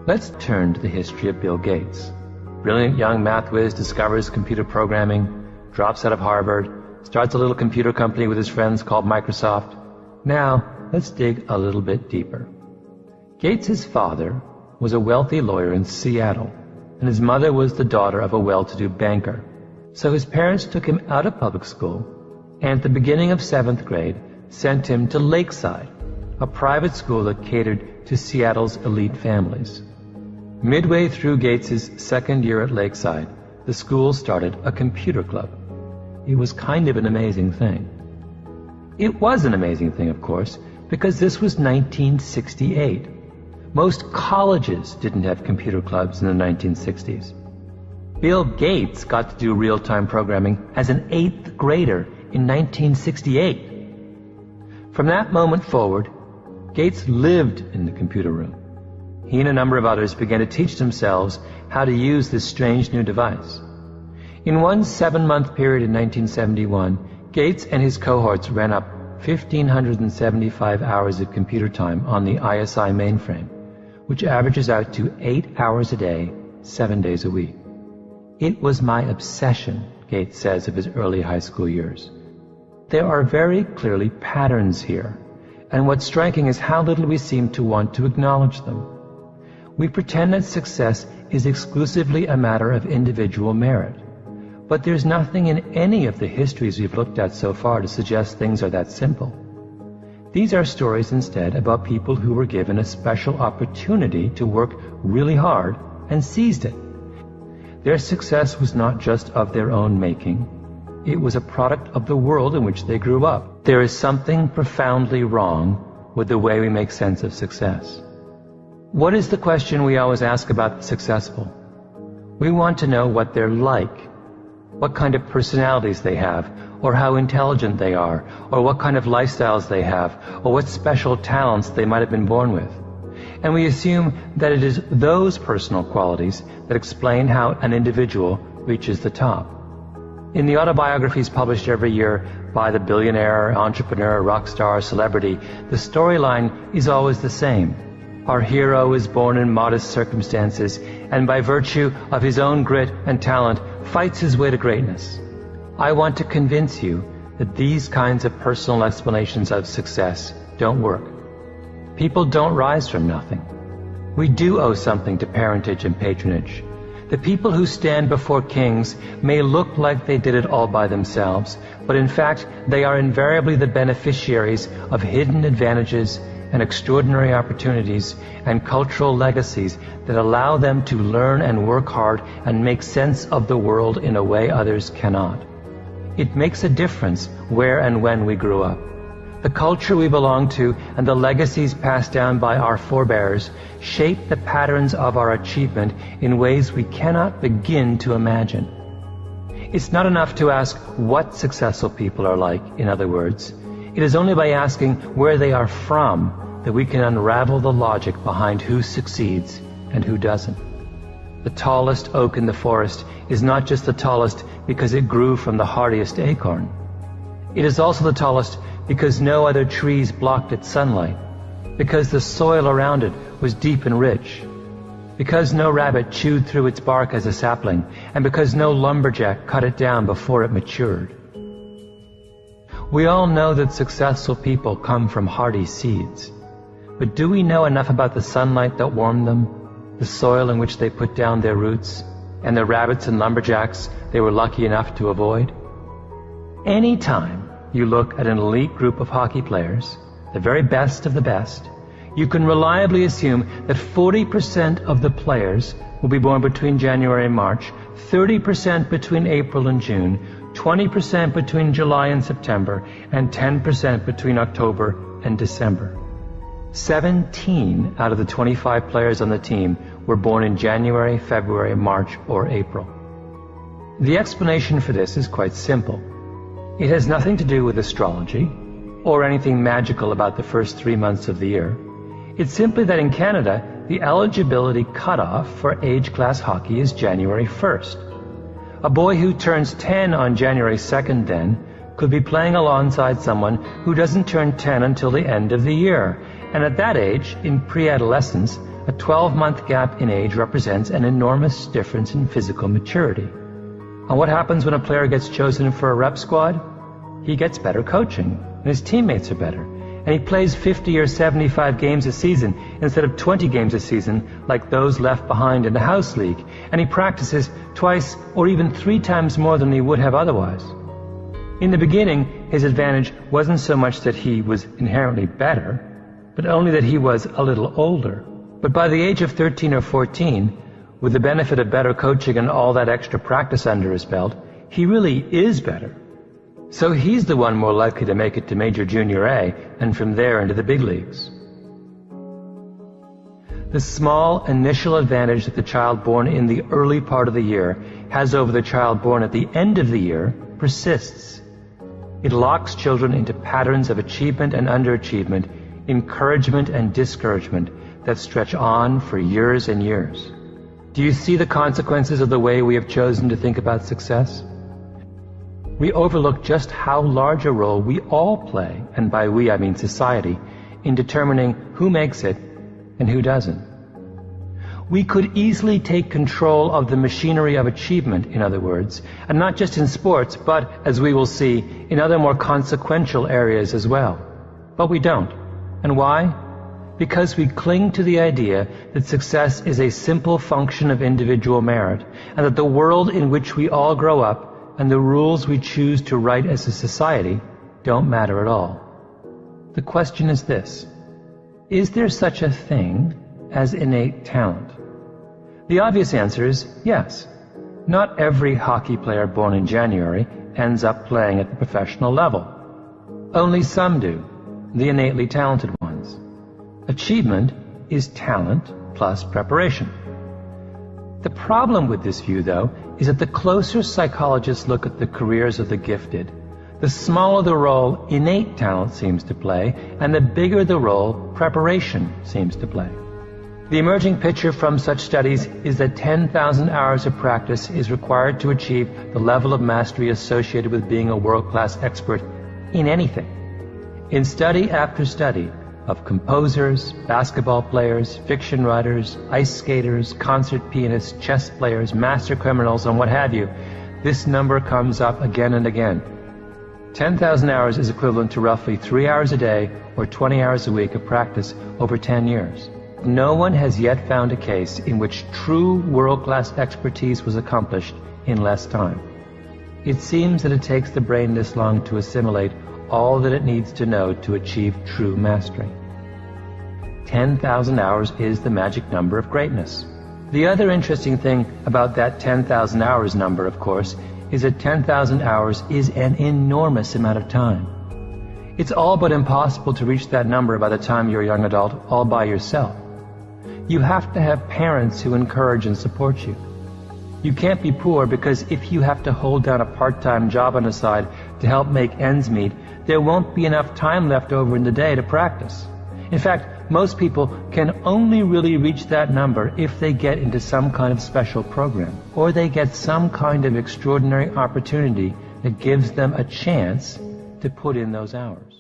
Let's turn to the history of Bill Gates. Brilliant young math whiz discovers computer programming, drops out of Harvard, starts a little computer company with his friends called Microsoft. Now, let's dig a little bit deeper. Gates' father was a wealthy lawyer in Seattle, and his mother was the daughter of a well-to-do banker. So his parents took him out of public school, and at the beginning of 7th grade, sent him to Lakeside, a private school that catered to Seattle's elite families. Midway through Gates' second year at Lakeside, the school started a computer club. It was kind of an amazing thing. It was an amazing thing, of course, because this was 1968. Most colleges didn't have computer clubs in the 1960s. Bill Gates got to do real-time programming as an 8th grader in 1968. From that moment forward, Gates lived in the computer room. He and a number of others began to teach themselves how to use this strange new device. In one 7-month period in 1971, Gates and his cohorts ran up 1,575 hours of computer time on the ISI mainframe, which averages out to 8 hours a day, 7 days a week. It was my obsession, Gates says of his early high school years. There are very clearly patterns here, and what's striking is how little we seem to want to acknowledge them. We pretend that success is exclusively a matter of individual merit, but there's nothing in any of the histories we've looked at so far to suggest things are that simple. These are stories instead about people who were given a special opportunity to work really hard and seized it. Their success was not just of their own making. It was a product of the world in which they grew up. There is something profoundly wrong with the way we make sense of success. What is the question we always ask about the successful? We want to know what they're like, what kind of personalities they have, or how intelligent they are, or what kind of lifestyles they have, or what special talents they might have been born with. And we assume that it is those personal qualities that explain how an individual reaches the top. In the autobiographies published every year by the billionaire, entrepreneur, rock star, celebrity, the storyline is always the same. Our hero is born in modest circumstances, and by virtue of his own grit and talent, fights his way to greatness. I want to convince you that these kinds of personal explanations of success don't work. People don't rise from nothing. We do owe something to parentage and patronage. The people who stand before kings may look like they did it all by themselves, but in fact, they are invariably the beneficiaries of hidden advantages and extraordinary opportunities and cultural legacies that allow them to learn and work hard and make sense of the world in a way others cannot. It makes a difference where and when we grew up. The culture we belong to and the legacies passed down by our forebears shape the patterns of our achievement in ways we cannot begin to imagine. It's not enough to ask what successful people are like, in other words. It is only by asking where they are from that we can unravel the logic behind who succeeds and who doesn't. The tallest oak in the forest is not just the tallest because it grew from the hardiest acorn. It is also the tallest because no other trees blocked its sunlight, because the soil around it was deep and rich, because no rabbit chewed through its bark as a sapling, and because no lumberjack cut it down before it matured. We all know that successful people come from hardy seeds, but do we know enough about the sunlight that warmed them, the soil in which they put down their roots, and the rabbits and lumberjacks they were lucky enough to avoid? Anytime you look at an elite group of hockey players, the very best of the best, you can reliably assume that 40% of the players will be born between January and March, 30% between April and June, 20% between July and September, and 10% between October and December. 17 out of the 25 players on the team were born in January, February, March, or April. The explanation for this is quite simple. It has nothing to do with astrology or anything magical about the first 3 months of the year. It's simply that in Canada, the eligibility cutoff for age class hockey is January 1st. A boy who turns 10 on January 2nd then could be playing alongside someone who doesn't turn 10 until the end of the year. And at that age, in pre-adolescence, a 12-month gap in age represents an enormous difference in physical maturity. And what happens when a player gets chosen for a rep squad? He gets better coaching, and his teammates are better, and he plays 50 or 75 games a season instead of 20 games a season like those left behind in the house league, and he practices twice or even 3 times more than he would have otherwise. In the beginning, his advantage wasn't so much that he was inherently better, but only that he was a little older. But by the age of 13 or 14, with the benefit of better coaching and all that extra practice under his belt, he really is better. So he's the one more likely to make it to Major Junior A and from there into the big leagues. The small initial advantage that the child born in the early part of the year has over the child born at the end of the year persists. It locks children into patterns of achievement and underachievement, encouragement and discouragement that stretch on for years and years. Do you see the consequences of the way we have chosen to think about success? We overlook just how large a role we all play, and by we I mean society, in determining who makes it and who doesn't. We could easily take control of the machinery of achievement, in other words, and not just in sports, but, as we will see, in other more consequential areas as well. But we don't. And why? Because we cling to the idea that success is a simple function of individual merit, and that the world in which we all grow up and the rules we choose to write as a society don't matter at all. The question is this: is there such a thing as innate talent? The obvious answer is yes. Not every hockey player born in January ends up playing at the professional level. Only some do, the innately talented ones. Achievement is talent plus preparation. The problem with this view, though, is that the closer psychologists look at the careers of the gifted, the smaller the role innate talent seems to play, and the bigger the role preparation seems to play. The emerging picture from such studies is that 10,000 hours of practice is required to achieve the level of mastery associated with being a world-class expert in anything. In study after study of composers, basketball players, fiction writers, ice skaters, concert pianists, chess players, master criminals, and what have you, this number comes up again and again. 10,000 hours is equivalent to roughly 3 hours a day or 20 hours a week of practice over 10 years. No one has yet found a case in which true world-class expertise was accomplished in less time. It seems that it takes the brain this long to assimilate all that it needs to know to achieve true mastery. 10,000 hours is the magic number of greatness. The other interesting thing about that 10,000 hours number, of course, is that 10,000 hours is an enormous amount of time. It's all but impossible to reach that number by the time you're a young adult all by yourself. You have to have parents who encourage and support you. You can't be poor because if you have to hold down a part-time job on the side to help make ends meet, there won't be enough time left over in the day to practice. In fact, most people can only really reach that number if they get into some kind of special program, or they get some kind of extraordinary opportunity that gives them a chance to put in those hours.